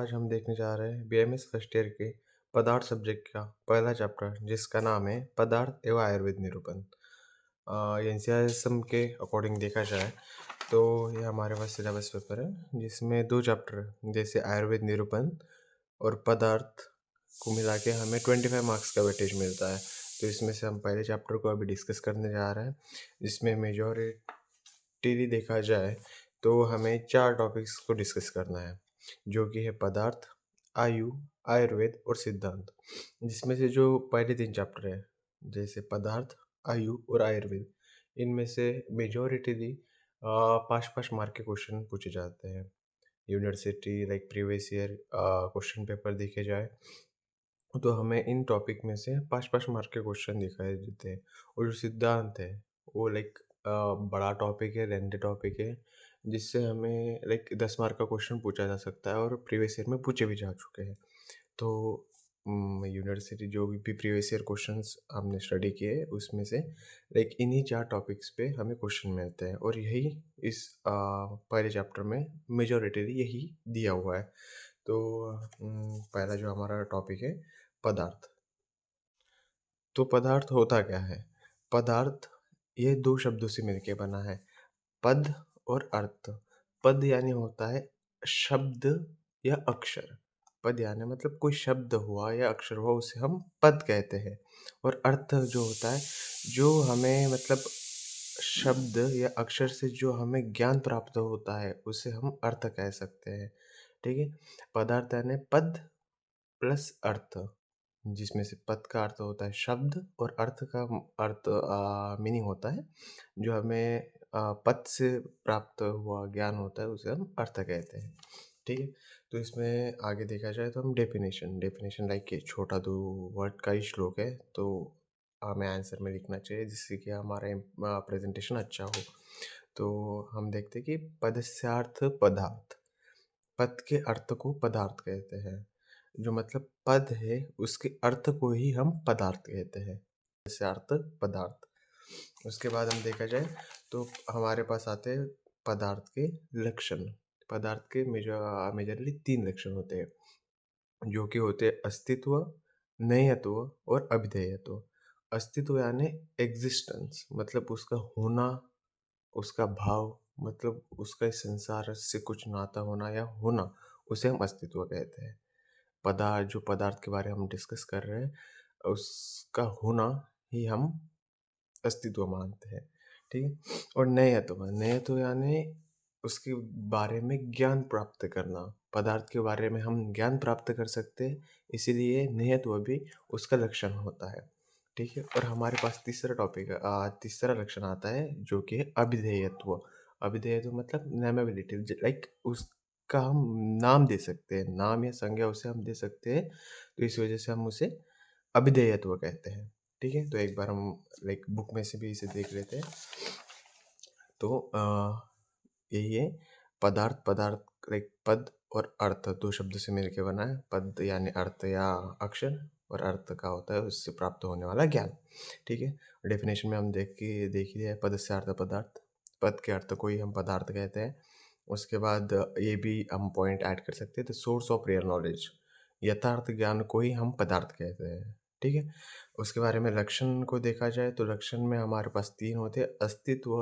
आज हम देखने जा रहे हैं बीएमएस फर्स्ट ईयर के पदार्थ सब्जेक्ट का पहला चैप्टर जिसका नाम है पदार्थ एवं आयुर्वेद निरूपण। एनसीईआरटी के अकॉर्डिंग देखा जाए तो ये हमारे पास सिलेबस पेपर है जिसमें दो चैप्टर है, जैसे आयुर्वेद निरूपण और पदार्थ को मिला के हमें 25 मार्क्स का वेटेज मिलता है। तो इसमें से हम पहले चैप्टर को अभी डिस्कस करने जा रहे हैं, जिसमें मेजॉरिटी देखा जाए तो हमें 4 टॉपिक्स को डिस्कस करना है, जो कि है पदार्थ, आयु, आयुर्वेद और सिद्धांत। जिसमें से जो पहले 3 चैप्टर है, जैसे पदार्थ, आयु और आयुर्वेद, इनमें से मेजॉरिटीली 5-5 मार्क के क्वेश्चन पूछे जाते हैं। University like previous year question paper देखे जाए तो हमें इन टॉपिक में से 5-5 मार्क के क्वेश्चन दिखाई देते हैं। और जो सिद्धांत है वो लाइक बड़ा टॉपिक है, लेंथी टॉपिक है, जिससे हमें लाइक 10 मार्क का क्वेश्चन पूछा जा सकता है और प्रीवियस ईयर में पूछे भी जा चुके हैं। तो यूनिवर्सिटी जो भी प्रीवियस ईयर क्वेश्चंस हमने स्टडी किए उसमें से लाइक इन्हीं 4 टॉपिक्स पे हमें क्वेश्चन मिलते हैं और यही इस पहले चैप्टर में मेजॉरिटी यही दिया हुआ है। तो पहला जो हमारा टॉपिक है पदार्थ। तो पदार्थ होता क्या है? पदार्थ ये 2 शब्दों से मिलके बना है, पद और अर्थ। पद यानी होता है शब्द या अक्षर। पद यानी मतलब कोई शब्द हुआ या अक्षर हुआ उसे हम पद कहते हैं। और अर्थ जो होता है, जो हमें मतलब शब्द या अक्षर से जो हमें ज्ञान प्राप्त होता है उसे हम अर्थ कह सकते हैं। ठीक है? पदार्थ यानी पद प्लस अर्थ, जिसमें से पद का अर्थ होता है शब्द और अर्थ का अर्थ मीनिंग होता है जो हमें पद से प्राप्त हुआ ज्ञान होता है उसे हम अर्थ कहते हैं। ठीक है? तो इसमें आगे देखा जाए तो हम डेफिनेशन लाइक कि छोटा 2 वर्ड का ही श्लोक है, तो हमें आंसर में लिखना चाहिए जिससे कि हमारा प्रेजेंटेशन अच्छा हो। तो हम देखते हैं कि पदस्यार्थ पदार्थ, पद के अर्थ को पदार्थ कहते हैं। जो मतलब पद है उसके अर्थ को ही हम पदार्थ कहते हैं, जैसे अर्थ पदार्थ। उसके बाद हम देखा जाए तो हमारे पास आते हैं पदार्थ के लक्षण। पदार्थ के मेजरली 3 लक्षण होते हैं, जो कि होते हैं अस्तित्व, नेयत्व और अभिधेयत्व। अस्तित्व यानी एग्जिस्टेंस, मतलब उसका होना, उसका भाव, मतलब उसका इस संसार से कुछ नाता होना या होना, उसे हम अस्तित्व कहते हैं। जो पदार्थ के बारे में हम डिस्कस कर रहे हैं, उसका होना ही हम अस्तित्व मानते हैं। ठीक है? और नेयत्व यानी उसके बारे में ज्ञान प्राप्त करना। पदार्थ के बारे में हम ज्ञान प्राप्त कर सकते हैं, इसीलिए नेयत्व भी उसका लक्षण होता है। ठीक है? और हमारे पास तीसरा लक्षण आता है जो कि है अभिधेयत्व। अभिधेयत्व मतलब नेमेबिलिटी, लाइक उसका हम नाम दे सकते हैं, नाम या संज्ञा उसे हम दे सकते हैं, तो इस वजह से हम उसे अभिधेयत्व कहते हैं। ठीक है? तो एक बार हम लाइक बुक में से भी इसे देख लेते हैं। तो यही है पदार्थ लाइक पद और अर्थ 2 शब्दों से मिलके बना है। पद यानी अर्थ या अक्षर, और अर्थ का होता है उससे प्राप्त होने वाला ज्ञान। ठीक है? डेफिनेशन में हम देख ही लिया है, पदस्य अर्थ पदार्थ। पद के अर्थ को ही हम पदार्थ कहते हैं। उसके बाद ये भी हम पॉइंट ऐड कर सकते हैं, the source of real knowledge, यथार्थ ज्ञान को ही हम पदार्थ कहते हैं। ठीक है? उसके बारे में लक्षण को देखा जाए तो लक्षण में हमारे पास 3 होते हैं, अस्तित्व,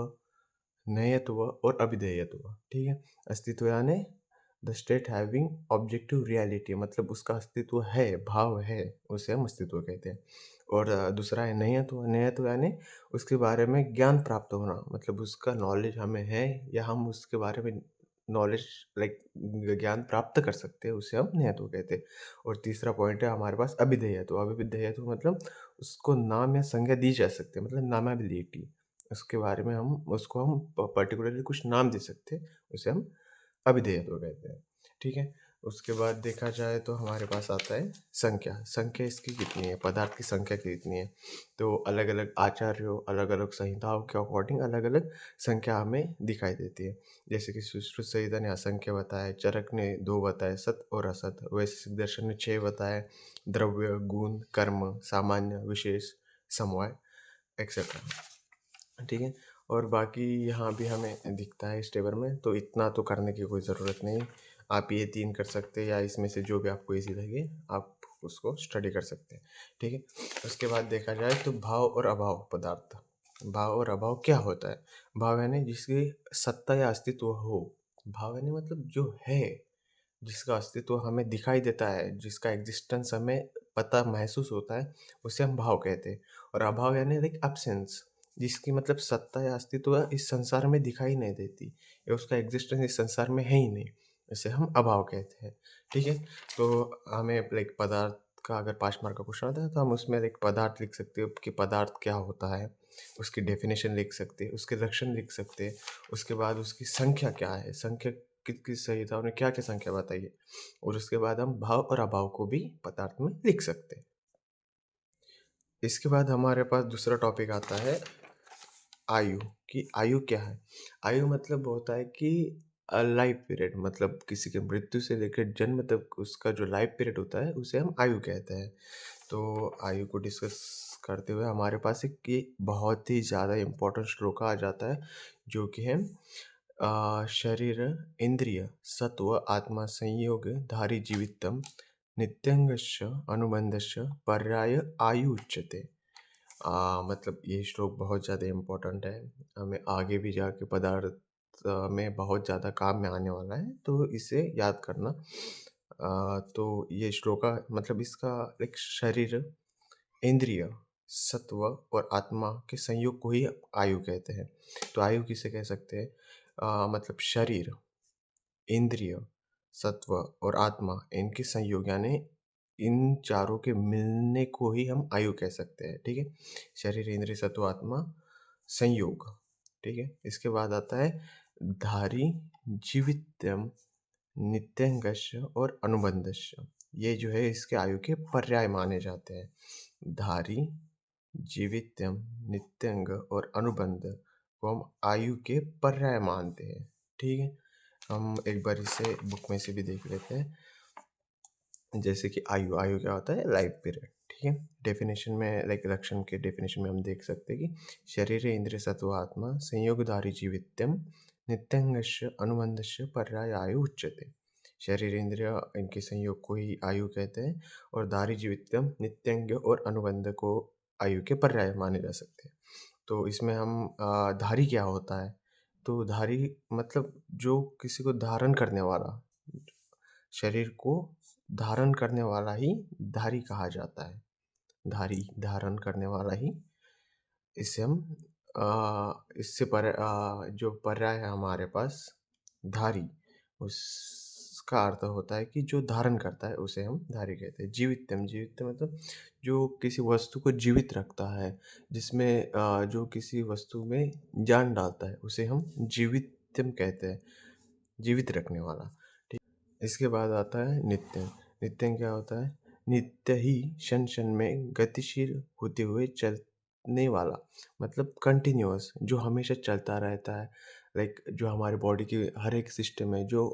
नेयत्व और अभिधेयत्व। ठीक है? अस्तित्व यानी the state having objective reality, मतलब उसका अस्तित्व है, भाव है, उसे हम अस्तित्व कहते हैं। और दूसरा है नेयत्व यानी उसके बारे में ज्ञान प्राप्त होना, मतलब उसका नॉलेज हमें है या हम उसके बारे में नॉलेज लाइक ज्ञान प्राप्त कर सकते हैं, उसे हम नेयत्व कहते हैं। और तीसरा पॉइंट है हमारे पास अभिधेयत्व। अभिधेयत्व मतलब उसको नाम या संज्ञा दी जा सकती है, मतलब नामेबिलिटी, उसके बारे में हम उसको हम पर्टिकुलरली कुछ नाम दे सकते हैं, उसे हम अभिधेयत्व कहते हैं। ठीक है? उसके बाद देखा जाए तो हमारे पास आता है संख्या। संख्या इसकी कितनी है, पदार्थ की संख्या कितनी है? तो अलग-अलग आचार्यों, अलग-अलग संहिताओं के अकॉर्डिंग अलग-अलग संख्या हमें दिखाई देती है। जैसे कि सुश्रुत संहिता ने असंख्य बताया, चरक ने 2 बताए, सत और असत। वैशेषिक दर्शन ने 6 बताए, द्रव्य, गुण, कर्म, सामान्य, विशेष, समवाय एक्सेट्रा। ठीक है? और बाकी यहाँ भी हमें दिखता है इस टेबल में, तो इतना तो करने की कोई ज़रूरत नहीं। आप ये 3 कर सकते हैं या इसमें से जो भी आपको ईज़ी लगे आप उसको स्टडी कर सकते हैं, ठीक है? उसके बाद देखा जाए तो भाव और अभाव पदार्थ। भाव और अभाव क्या होता है? भाव यानी जिसकी सत्ता या अस्तित्व हो। भाव यानी मतलब जो है, जिसका अस्तित्व हमें दिखाई देता है, जिसका एग्जिस्टेंस हमें पता महसूस होता है, उसे हम भाव कहते हैं। और अभाव यानी लाइक एब्सेंस, जिसकी मतलब सत्ता या अस्तित्व इस संसार में दिखाई नहीं देती या उसका एग्जिस्टेंस इस संसार में है ही नहीं, इसे हम अभाव कहते हैं, ठीक है? तो हमें लाइक पदार्थ का अगर 5 मार्क का क्वेश्चन आता है तो हम उसमें लाइक पदार्थ लिख सकते हो कि पदार्थ क्या होता है, उसकी डेफिनेशन लिख सकते हैं, उसके लक्षण लिख सकते हैं, उसके बाद उसकी संख्या क्या है, संख्या किस संहिताओं ने क्या-क्या संख्या बताई है, और उसके बाद हम भाव और अभाव को भी पदार्थ में लिख सकते हैं। इसके बाद हमारे पास दूसरा टॉपिक आता है आयु, कि आयु क्या है? आयु मतलब होता है कि लाइफ पीरियड, मतलब किसी के मृत्यु से लेकर जन्म तक उसका जो लाइफ पीरियड होता है उसे हम आयु कहते हैं। तो आयु को डिस्कस करते हुए हमारे पास एक ये बहुत ही ज़्यादा इम्पोर्टेंट श्लोक आ जाता है जो कि है शरीर इंद्रिय सत्व आत्मा संयोग धारी जीवितम नित्यंगस्य अनुबंधस्य पर्याय आयु उच्यते। मतलब ये श्लोक बहुत ज़्यादा इम्पोर्टेंट है। हमें आगे भी जाके पदार्थ में बहुत ज़्यादा काम में आने वाला है, तो इसे याद करना। तो ये श्लोक का मतलब इसका एक शरीर, इंद्रिय, सत्व और आत्मा के संयोग को ही आयु कहते हैं। तो आयु किसे कह सकते हैं? मतलब शरीर, इंद्रिय, सत्व और आत्मा इनके संयोग यानी इन चारों के मिलने को ही हम आयु कह सकते हैं, ठीक है? शरीर, इंद्रिय, सत्व, आत्मा संयोग, ठीक है? इसके बाद आता है धारी, जीवित्यम, नित्यंगस्य और अनुबंधस्य। ये जो है इसके आयु के पर्याय माने जाते हैं। धारी, जीवित्यम, नित्यंग और अनुबंध को हम आयु के पर्याय मानते हैं, ठीक है? हम एक बार इसे बुक में से भी देख लेते हैं। जैसे कि आयु, आयु क्या होता है? लाइफ पीरियड, ठीक है? डेफिनेशन में लाइक लक्षण के डेफिनेशन में हम देख सकते हैं कि शरीर इंद्रिय सत्व आत्मा संयोगधारी जीवित्यम नित्यंगस्य अनुबंधस्य पर्याय आयु उच्यते। शरीर इंद्रिय इनके संयोग को ही आयु कहते हैं और धारी जीवित्यम नित्यंग और अनुबंध को आयु के पर्याय माने जा सकते हैं। तो इसमें हम धारी क्या होता है? तो धारी मतलब जो किसी को धारण करने वाला, शरीर को धारण करने वाला ही धारी कहा जाता है। धारी, धारण करने वाला ही इसे हम इससे जो पर्याय है हमारे पास धारी, उसका अर्थ होता है कि जो धारण करता है उसे हम धारी कहते हैं। जीवित्यम, जीवित मतलब जो किसी वस्तु को जीवित रखता है, जिसमें जो किसी वस्तु में जान डालता है उसे हम जीवित्यम कहते हैं, जीवित रखने वाला। इसके बाद आता है नित्य। नित्य क्या होता है? नित्य ही क्षण-क्षण में गतिशील होते हुए चलने वाला, मतलब कंटिन्यूअस जो हमेशा चलता रहता है। लाइक जो हमारी बॉडी की हर एक सिस्टम है जो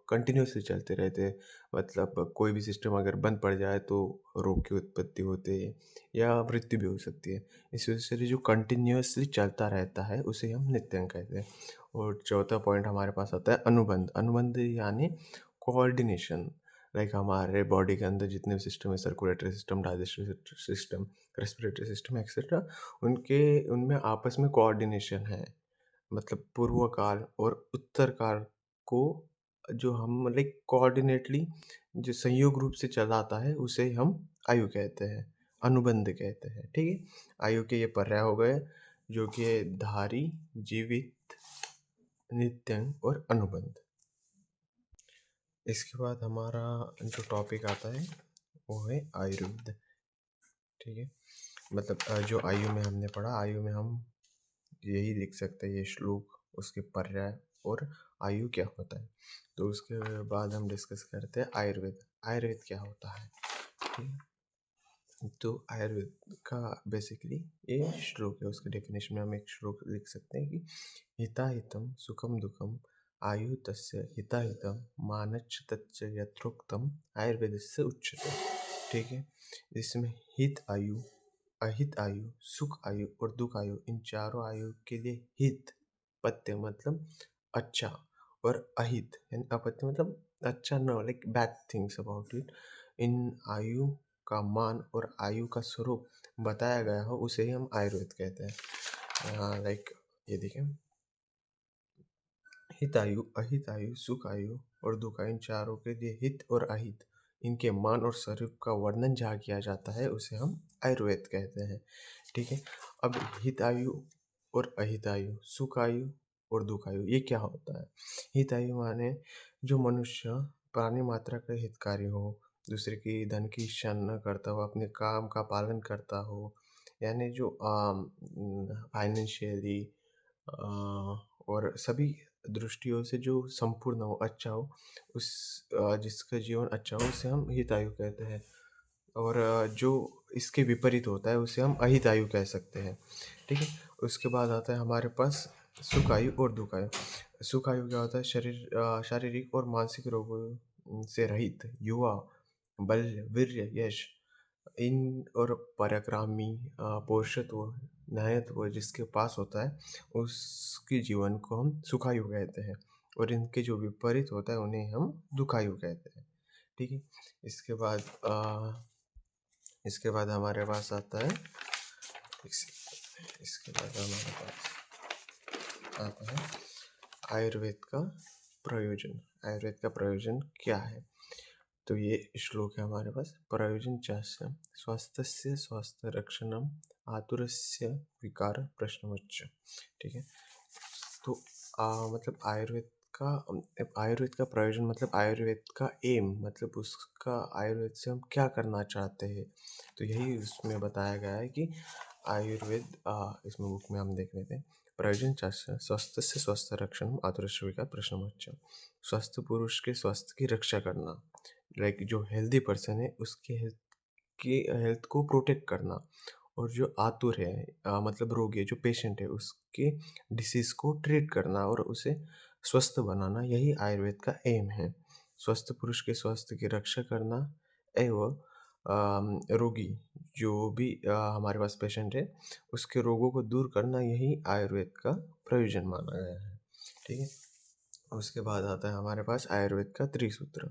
कंटिन्यूअसली चलते रहते हैं। मतलब कोई भी सिस्टम अगर बंद पड़ जाए तो रोग की उत्पत्ति होती है या मृत्यु भी हो सकती है। इस वजह से जो कंटिन्यूअसली चलता रहता है उसे हम नित्य कहते हैं। और चौथा पॉइंट हमारे पास आता है अनुबंध। अनुबंध यानी कोऑर्डिनेशन, लाइक हमारे बॉडी के अंदर जितने भी सिस्टम है, circulatory system, digestive system, respiratory system etcetera, उनके उनमें आपस में कोऑर्डिनेशन है। मतलब पूर्व काल और उत्तर काल को जो हम लाइक कोऑर्डिनेटली जो संयोग रूप से चलाता है उसे हम आयु कहते हैं, अनुबंध कहते हैं, ठीक है? आयु के ये पर्याय हो गए जो कि है धारी, जीवित, नित्यंग और अनुबंध। इसके बाद हमारा जो टॉपिक आता है वो है आयुर्वेद, ठीक है? मतलब जो आयु में हमने पढ़ा, आयु में हम यही लिख सकते हैं, ये श्लोक, उसके पर्याय और आयु क्या होता है। तो उसके बाद हम डिस्कस करते हैं आयुर्वेद। आयुर्वेद क्या होता है, ठीक है? तो आयुर्वेद का बेसिकली ये श्लोक है, उसके डेफिनेशन में हम एक श्लोक लिख सकते हैं कि हिताहितं सुखं दुःखं आयु तस्य हिताहितं मानच्च तच्च यथोक्तम आयुर्वेदस्य उच्यते, ठीक है? जिसमें हित आयु, अहित आयु, सुख आयु और दुःख आयु, इन चारों आयु के लिए हित, पथ्य मतलब अच्छा, और अहित यानी अपत्य मतलब अच्छा न हो, like bad things about it. इन आयु का मान और आयु का स्वरूप बताया गया हो उसे ही हम आयुर्वेद कहते हैं। लाइक ये देखिए, हित आयु, अहित आयु, सुख आयु और दुख आयु, इन चारों के लिए हित और अहित इनके मान और स्वरूप का वर्णन जहाँ किया जाता है उसे हम आयुर्वेद कहते हैं। ठीक है। अब हित आयु और अहित आयु, सुख आयु और दुख आयु, ये क्या होता है? हित आयु माने जो मनुष्य प्राणी मात्रा का हितकारी हो, दूसरे की धन की इच्छा न करता हो, अपने काम का पालन करता हो, यानी जो फाइनेंशियली और सभी दृष्टियों से जो संपूर्ण हो, अच्छा हो, उस जिसका जीवन अच्छा हो उसे हम हितायु कहते हैं। और जो इसके विपरीत होता है उसे हम अहितायु कह सकते हैं। ठीक है। उसके बाद आता है हमारे पास सुखायु और दुखायु। सुखायु क्या होता है? शारीरिक और मानसिक रोगों से रहित युवा, बल, वीर्य, यश इन और पराक्रमी पौरुषत्व, न्यायत्व जिसके पास होता है उसके जीवन को हम सुखायु कहते हैं। और इनके जो विपरीत होता है उन्हें हम दुखायु कहते हैं। ठीक है। इसके बाद हमारे पास आता है इस, इसके बाद हमारे पास आता है आयुर्वेद का प्रयोजन। आयुर्वेद का प्रयोजन क्या है? तो ये श्लोक है हमारे पास। प्रयोजन चास्य स्वास्थ्यस्य स्वास्थ्य रक्षणम आतुरस्य विकार प्रश्नमुच्च। ठीक है। तो मतलब आयुर्वेद का प्रयोजन मतलब आयुर्वेद का एम, मतलब उसका आयुर्वेद से हम क्या करना चाहते हैं, तो यही उसमें बताया गया है कि आयुर्वेद इसमें बुक में हम देख लेते हैं। प्रयोजन चास्य स्वास्थ्य से स्वास्थ्य रक्षण आतुरस्य विकार प्रश्नमुच्च। स्वस्थ पुरुष के स्वास्थ्य की रक्षा करना, लाइक जो हेल्दी पर्सन है उसके हेल्थ को प्रोटेक्ट करना, और जो आतुर है मतलब रोगी है, जो पेशेंट है, उसके डिसीज़ को ट्रीट करना और उसे स्वस्थ बनाना, यही आयुर्वेद का एम है। स्वस्थ पुरुष के स्वास्थ्य की रक्षा करना एवं रोगी जो भी हमारे पास पेशेंट है उसके रोगों को दूर करना, यही आयुर्वेद का प्रयोजन माना गया है। ठीक है। उसके बाद आता है हमारे पास आयुर्वेद का त्रिसूत्र।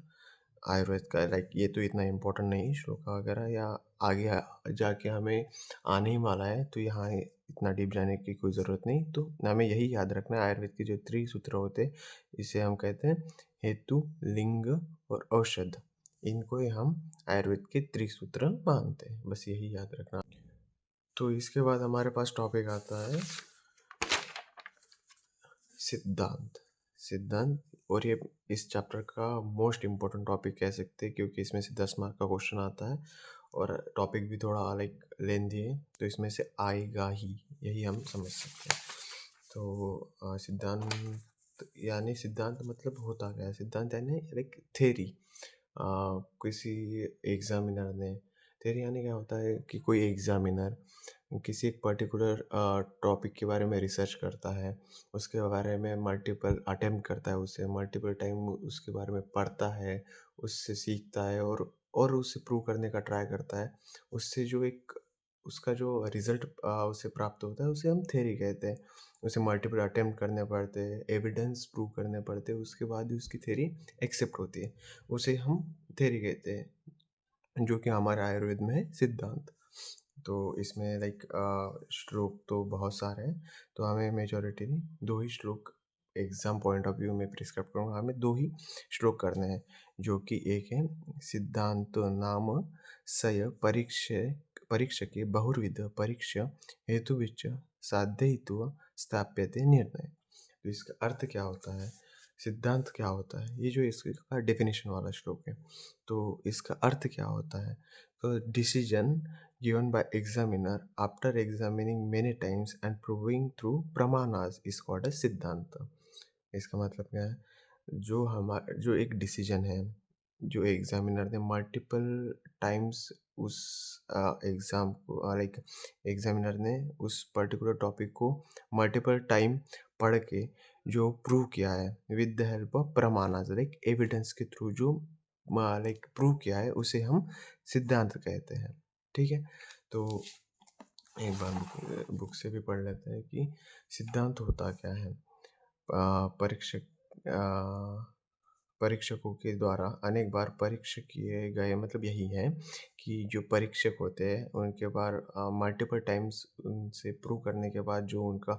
आयुर्वेद का लाइक ये तो इतना इम्पोर्टेंट नहीं श्लोक वगैरह, या आगे जाके हमें आने ही वाला है, तो यहाँ इतना डीप जाने की कोई ज़रूरत नहीं। तो हमें यही याद रखना है, आयुर्वेद के जो त्रिसूत्र होते हैं इसे हम कहते हैं हेतु, लिंग और औषध। इनको ही हम आयुर्वेद के त्रिसूत्र मानते हैं, बस यही याद रखना। तो इसके बाद हमारे पास टॉपिक आता है सिद्धांत। सिद्धांत, और ये इस चैप्टर का मोस्ट इम्पोर्टेंट टॉपिक कह सकते हैं क्योंकि इसमें से 10 मार्क का क्वेश्चन आता है और टॉपिक भी थोड़ा लाइक लेंथी है, तो इसमें से आएगा ही, यही हम समझ सकते हैं। तो सिद्धांत यानी सिद्धांत मतलब होता क्या है? सिद्धांत यानी लाइक थेरी। किसी एग्जामिनर ने, थेरी यानी क्या होता है कि कोई एग्जामिनर किसी एक पर्टिकुलर टॉपिक के बारे में रिसर्च करता है, उसके बारे में मल्टीपल अटेम्प्ट करता है, उसे मल्टीपल टाइम उसके बारे में पढ़ता है, उससे सीखता है और उसे प्रूव करने का ट्राई करता है। उससे जो एक उसका जो रिजल्ट उसे प्राप्त होता है उसे हम थ्योरी कहते हैं। उसे मल्टीपल अटेम्प्ट करने पड़ते हैं, एविडेंस प्रूव करने पड़ते हैं, उसके बाद ही उसकी थ्योरी एक्सेप्ट होती है, उसे हम थ्योरी कहते हैं, जो कि हमारे आयुर्वेद में है सिद्धांत। तो इसमें लाइक श्लोक तो बहुत सारे हैं, तो हमें मेजॉरिटी नहीं, 2 ही श्लोक एग्ज़ाम पॉइंट ऑफ व्यू में प्रिस्क्राइब करूँगा। हमें 2 ही श्लोक करने हैं, जो कि एक है सिद्धांतो नाम सय परीक्षके बहुर्विध परीक्षा हेतुविच साधयित्वा स्थाप्यते निर्णय। तो इसका अर्थ क्या होता है? सिद्धांत क्या होता है? ये जो इसका डेफिनेशन वाला श्लोक है, तो इसका अर्थ क्या होता है? तो decision given by examiner after examining many times and proving through pramanas is called as सिद्धांत। इसका मतलब क्या है? जो एक डिसीजन है, जो एग्जामिनर ने मल्टीपल टाइम्स उस एग्ज़ाम को लाइक एग्जामिनर ने उस पर्टिकुलर टॉपिक को मल्टीपल टाइम पढ़ के जो प्रूव किया है विद द हेल्प ऑफ प्रमाणास, लाइक एविडेंस के थ्रू जो लाइक प्रूव किया है उसे हम सिद्धांत कहते हैं। ठीक है। तो एक बार बुक से भी पढ़ लेते हैं कि सिद्धांत होता क्या है। परीक्षक परीक्षकों के द्वारा अनेक बार परीक्षा किए गए मतलब यही है कि जो परीक्षक होते हैं उनके बार मल्टीपल टाइम्स उनसे प्रूव करने के बाद जो उनका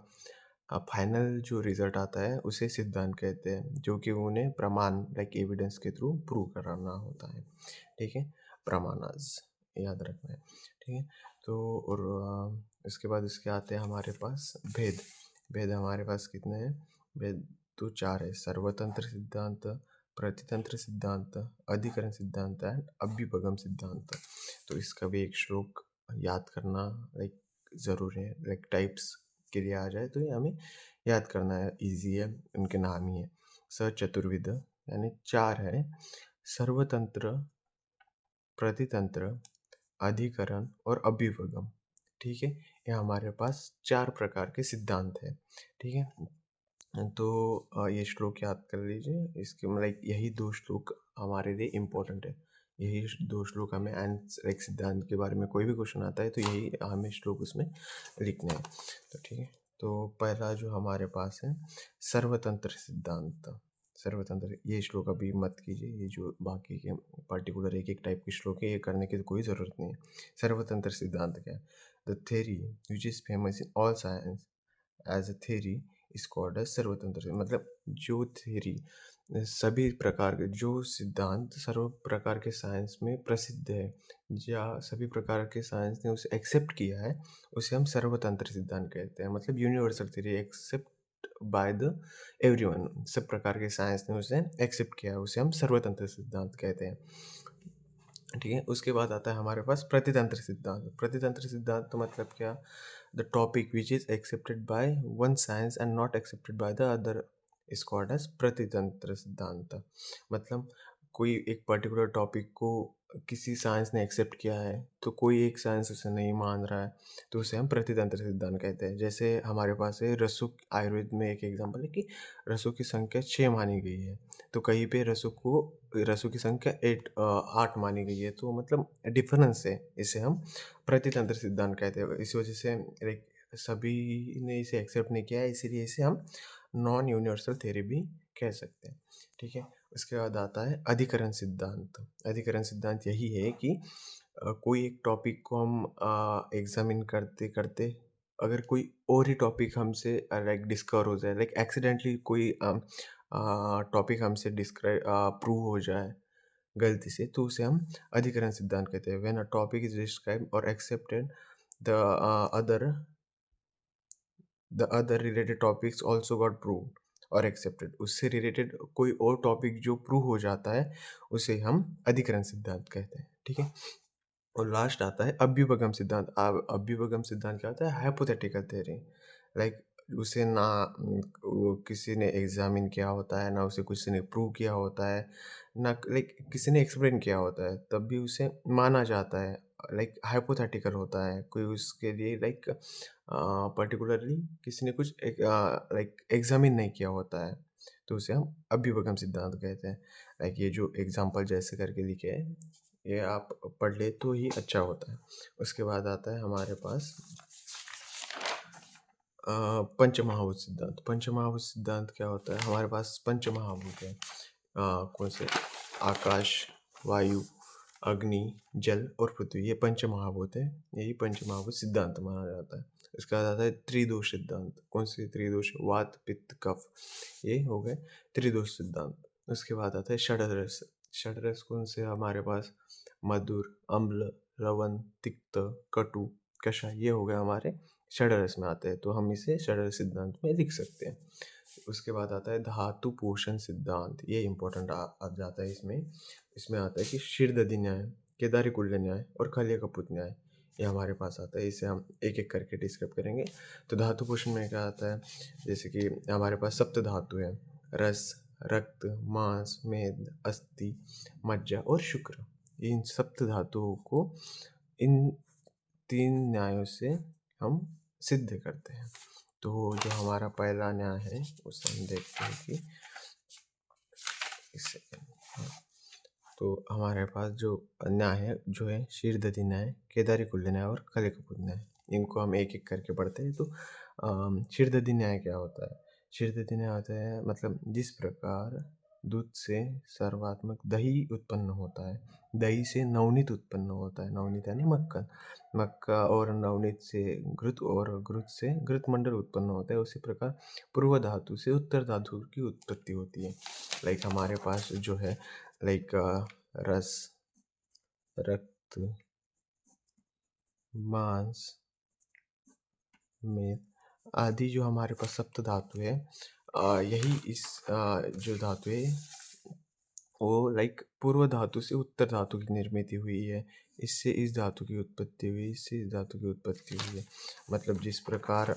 फाइनल जो रिजल्ट आता है उसे सिद्धांत कहते हैं, जो कि उन्हें प्रमाण लाइक एविडेंस के थ्रू प्रूव कराना होता है। ठीक है, प्रमाणास याद रखना है। ठीक है, तो और इसके बाद इसके आते हैं हमारे पास भेद। भेद हमारे पास कितने हैं? भेद तो 4 है: सर्वतंत्र सिद्धांत, प्रतितंत्र सिद्धांत, अधिकरण सिद्धांत एंड अभ्युपगम सिद्धांत। तो इसका भी एक श्लोक याद करना लाइक ज़रूरी है। लाइक टाइप्स के लिए आ जाए तो ये हमें याद करना है, ईजी है, उनके नाम ही है। स चतुर्विध यानी 4 है: सर्वतंत्र, प्रतितंत्र, अधिकरण और अभ्युपगम। ठीक है, ये हमारे पास 4 प्रकार के सिद्धांत हैं। ठीक है, तो ये श्लोक याद कर लीजिए। इसके लाइक यही 2 श्लोक हमारे लिए इम्पोर्टेंट है। यही 2 श्लोक हमें एंड लाइक सिद्धांत के बारे में कोई भी क्वेश्चन आता है तो यही हमें श्लोक उसमें लिखने हैं। तो ठीक है, तो पहला जो हमारे पास है सर्वतंत्र सिद्धांत। सर्वतंत्र, ये श्लोक अभी मत कीजिए, ये जो बाकी के पर्टिकुलर एक-एक टाइप के श्लोक है ये करने की तो कोई ज़रूरत नहीं है। सर्वतंत्र सिद्धांत क्या है? The theory which is famous in all science as a theory is called as सर्वतंत्र। मतलब जो थ्योरी सभी प्रकार के जो सिद्धांत सर्व प्रकार के साइंस में प्रसिद्ध है या सभी प्रकार के साइंस ने उसे एक्सेप्ट किया है, उसे हम सर्वतंत्र सिद्धांत कहते हैं। मतलब universal theory except by the everyone, सब प्रकार के साइंस ने उसे एक्सेप्ट किया है, उसे हम सर्वतंत्र सिद्धांत कहते हैं। ठीक है, उसके बाद आता है हमारे पास प्रतितंत्र सिद्धांत। प्रतितंत्र सिद्धांत तो मतलब क्या? The topic which is accepted by one science and not accepted by the other is called as प्रतितंत्र सिद्धांत। मतलब कोई एक पर्टिकुलर टॉपिक को किसी साइंस ने एक्सेप्ट किया है तो कोई एक साइंस उसे नहीं मान रहा है, तो उसे हम प्रतितंत्र सिद्धांत कहते हैं। जैसे हमारे पास है रसुक, आयुर्वेद में एक एग्जांपल है कि रसों की संख्या 6 मानी गई है, तो कहीं पे रसों की संख्या 8 मानी गई है, तो मतलब डिफरेंस है, इसे हम प्रतितंत्र सिद्धांत कहते हैं। इस वजह से लाइक सभी ने इसे एक्सेप्ट नहीं किया है, इसीलिए इसे हम नॉन यूनिवर्सल थ्योरी भी कह सकते हैं। ठीक है, उसके बाद आता है अधिकरण सिद्धांत। अधिकरण सिद्धांत यही है कि कोई एक टॉपिक को हम एग्जामिन करते करते अगर कोई और ही टॉपिक हमसे लाइक डिस्कवर हो जाए, लाइक एक्सीडेंटली कोई टॉपिक हमसे डिस्क्राइब प्रूव हो जाए गलती से, तो उसे हम अधिकरण सिद्धांत कहते हैं। When a topic is describe और accepted the other the other related topics also got proved और एक्सेप्टेड, उससे रिलेटेड कोई और टॉपिक जो प्रूव हो जाता है उसे हम अधिकरण सिद्धांत कहते हैं। ठीक है, और लास्ट आता है अभ्युपगम सिद्धांत। अभ्युपगम सिद्धांत क्या होता है? Hypothetical theory. लाइक उसे ना वो किसी ने एग्जामिन किया होता है, ना उसे किसी ने प्रूव किया होता है, ना लाइक किसी ने एक्सप्लेन किया होता है, तब भी उसे माना जाता है। लाइक हाइपोथेटिकल होता है, कोई उसके लिए लाइक पर्टिकुलरली किसी ने कुछ लाइक एग्जामिन नहीं किया होता है, तो उसे हम अभ्युपगम सिद्धांत कहते हैं। लाइक ये जो एग्जाम्पल जैसे करके लिखे हैं ये आप पढ़ ले तो ही अच्छा होता है। उसके बाद आता है हमारे पास पंचमहाभूत सिद्धांत। पंचमहाभूत सिद्धांत क्या होता है? हमारे पास पंचमहाभूत है। कौन से? आकाश, वायु, अग्नि, जल और पृथ्वी, ये पंचमहाभूत है। यही पंचमहाभूत सिद्धांत माना जाता है। इसके बाद आता है त्रिदोष सिद्धांत। कौन से त्रिदोष? वात, पित्त, कफ, ये हो गए त्रिदोष सिद्धांत। उसके बाद आता है षड्रस। षड्रस कौन से? हमारे पास मधुर, अम्ल, लवण, तिक्त, कटु, कषाय, ये हो गए हमारे षड्रस में आते हैं, तो हम इसे षड्रस सिद्धांत में लिख सकते हैं। उसके बाद आता है धातु पोषण सिद्धांत। ये इंपॉर्टेंट आ जाता है इसमें। इसमें आता है कि शीर्षदधि न्याय, केदारीकुल्य न्याय और खल्यकपूत न्याय, ये हमारे पास आता है। इसे हम एक एक करके डिस्क्राइब करेंगे। तो धातु पोषण में क्या आता है? जैसे कि हमारे पास सप्त धातु है: रस, रक्त, मांस, मेद, अस्थि, मज्जा और शुक्र। इन सप्त धातुओं को इन 3 न्यायों से हम सिद्ध करते हैं। तो जो हमारा पहला न्याय है उसे हम देखते हैं कि इसे हाँ, तो हमारे पास जो न्याय है जो है शीर्षदधि न्याय, केदारीकुल्य न्याय और खल्यकपूत न्याय। इनको हम एक एक करके पढ़ते हैं। तो शीर्षदधि न्याय क्या होता है? शीर्षदधि न्याय होता है मतलब जिस प्रकार दूध से सर्वात्मक दही उत्पन्न होता है, दही से नवनीत उत्पन्न होता है, नवनीत यानी मक्खन, मक्का और नवनीत से घृत और घृत से घृतमंडल उत्पन्न होता है। उसी प्रकार पूर्व धातु से उत्तर धातु की उत्पत्ति होती है। लाइक हमारे पास जो है लाइक रस, रक्त, मांस, मेद आदि जो हमारे पास सप्त धातु है, यही इस जो धातु है वो लाइक पूर्व धातु से उत्तर धातु की निर्मित हुई है। इससे इस धातु की उत्पत्ति हुई, इससे इस धातु की उत्पत्ति हुई है। मतलब जिस प्रकार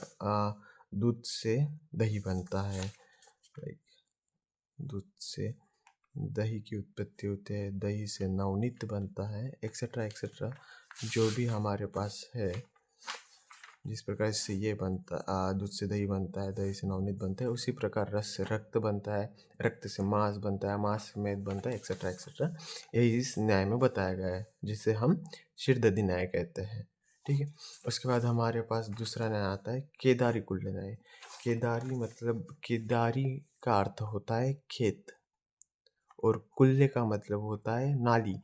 दूध से दही बनता है, लाइक दूध से दही की उत्पत्ति होती है, दही से नवनीत बनता है, एक्सेट्रा एक्सेट्रा जो भी हमारे पास है। जिस प्रकार से ये बनता दूध से दही बनता है, दही से नवनीत बनता है, उसी प्रकार रस से रक्त बनता है, रक्त से मांस बनता है, मांस से मेद बनता है, एक्सेट्रा एक्सेट्रा। यही इस न्याय में बताया गया है, जिसे हम शीर्षदधि न्याय कहते हैं। ठीक है। उसके बाद हमारे पास दूसरा न्याय आता है केदारी कुल्य न्याय। केदारी मतलब केदारी का अर्थ होता है खेत और कुल्य का मतलब होता है नाली,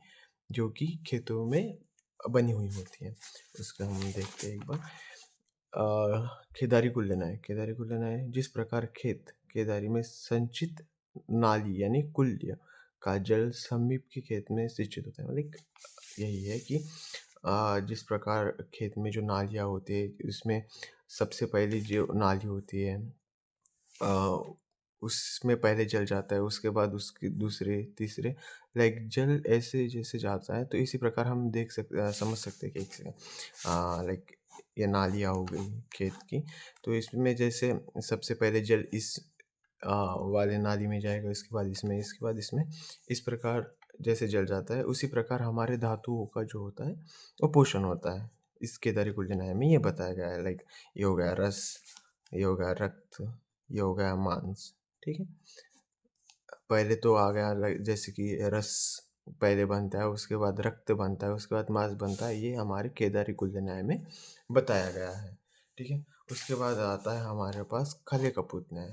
जो कि खेतों में बनी हुई होती है। उसका हम देखते हैं एक बार। केदारी कुल्य न्याय, केदारी कुल्य न्याय जिस प्रकार खेत केदारी में संचित नाली यानी कुल्य का जल समीप के खेत में सिंचित होता है। मतलब यही है कि जिस प्रकार खेत में जो नालियाँ होती है, उसमें सबसे पहली जो नाली होती है उसमें पहले जल जाता है, उसके बाद उसके दूसरे, तीसरे लाइक जल ऐसे जैसे जाता है। तो इसी प्रकार हम समझ सकते हैं कि एक सेकंड लाइक ये नालियाँ हो गई खेत की, तो इसमें जैसे सबसे पहले जल इस वाले नाली में जाएगा, इसके बाद इसमें, इसके बाद इसमें, इस प्रकार जैसे जल जाता है, उसी प्रकार हमारे धातुओं का जो होता है वो पोषण होता है। इस केदारी कुल्य न्याय में ये बताया गया है। लाइक ये हो गया रस, ये हो गया रक्त, ये हो गया मांस। ठीक है। पहले तो आ गया जैसे कि रस पहले बनता है, उसके बाद रक्त बनता है, उसके बाद मांस बनता है। ये हमारे केदारी कुल्य न्याय में बताया गया है। ठीक है। उसके बाद आता है हमारे पास खले कपूत न्याय।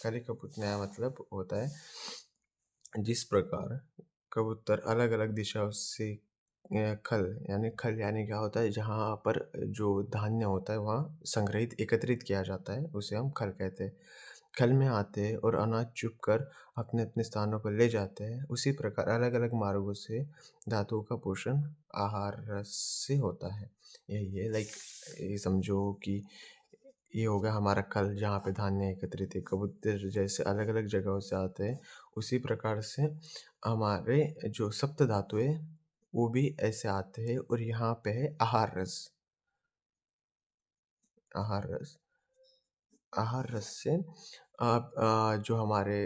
खले कपूत न्याय मतलब होता है जिस प्रकार कबूतर अलग अलग दिशाओं से खल यानी क्या होता है, जहाँ पर जो धान्य होता है वहाँ संग्रहित एकत्रित किया जाता है, उसे हम खल कहते हैं। खल में आते हैं और अनाज चुग कर अपने अपने स्थानों पर ले जाते हैं। उसी प्रकार अलग अलग मार्गों से धातुओं का पोषण आहार रस से होता है। यही है। लाइक ये समझो कि ये हो गया हमारा खल, जहाँ पे धान्य एकत्रित है। कबूतर जैसे अलग अलग जगहों से आते हैं, उसी प्रकार से हमारे जो सप्त धातु है वो भी ऐसे आते हैं। और यहाँ पे है आहार रस। आहार रस, आहार रस से जो हमारे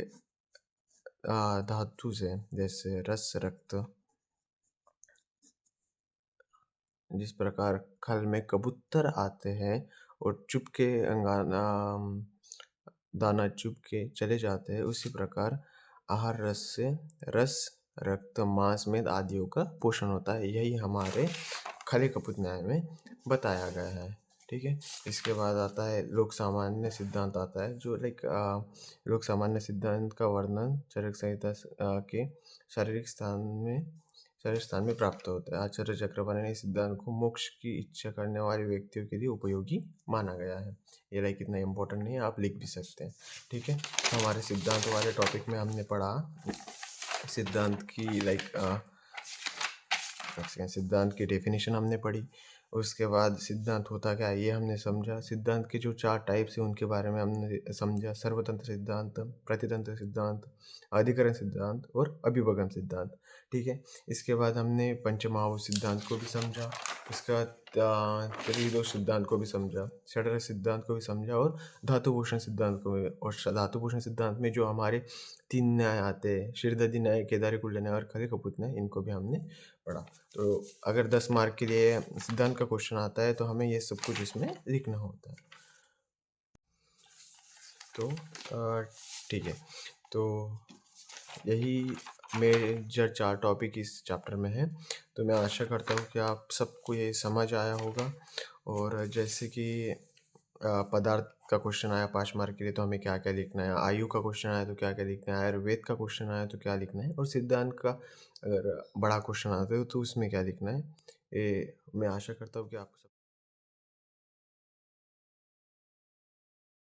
धातु से जैसे रस रक्त, जिस प्रकार खल में कबूतर आते हैं और चुपके दाना चुभ के चले जाते हैं, उसी प्रकार आहार रस से रस रक्त मांस मेद आदियों का पोषण होता है। यही हमारे खले कपूत न्याय में बताया गया है। ठीक है। इसके बाद आता है लोक सामान्य सिद्धांत आता है, जो लाइक लोक सामान्य सिद्धांत का वर्णन चरक संहिता के शारीरिक स्थान में प्राप्त होता है। आचार्य चक्रपाणि ने इस सिद्धांत को मोक्ष की इच्छा करने वाले व्यक्तियों के लिए उपयोगी माना गया है। ये लाइक इतना इम्पोर्टेंट नहीं है, आप लिख भी सकते हैं। ठीक है। तो हमारे सिद्धांत वाले टॉपिक में हमने पढ़ा सिद्धांत की सिद्धांत की डेफिनेशन हमने पढ़ी। उसके बाद सिद्धांत होता क्या है ये हमने समझा। सिद्धांत के जो 4 टाइप्स हैं उनके बारे में हमने समझा। सर्वतंत्र सिद्धांत, प्रतितंत्र सिद्धांत, अधिकरण सिद्धांत और अभिभगम सिद्धांत। ठीक है। इसके बाद हमने पंचमहाभूत सिद्धांत को भी समझा। उसके बाद त्रिदोष सिद्धांत को भी समझा, षड्रस सिद्धांत को भी समझा और धातुभूषण सिद्धांत को भी। और धातुभूषण सिद्धांत में जो हमारे 3 न्याय आते हैं, शीर्षदधि न्याय, केदारी कुल्य न्याय और खले कपूत न्याय, इनको भी हमने पढ़ा। तो अगर 10 मार्क के लिए सिद्धांत का क्वेश्चन आता है तो हमें ये सब कुछ इसमें लिखना होता है। तो ठीक है। तो यही मेरे जो 4 टॉपिक इस चैप्टर में है। तो मैं आशा करता हूँ कि आप सबको ये समझ आया होगा। और जैसे कि पदार्थ का क्वेश्चन आया 5 मार्क के लिए तो हमें क्या-क्या लिखना है, आयु का क्वेश्चन आया तो क्या-क्या लिखना है, आयुर्वेद का क्वेश्चन आया तो क्या लिखना है और सिद्धांत का अगर बड़ा क्वेश्चन आता है तो उसमें क्या लिखना है। ये मैं आशा करता हूँ कि आपको सब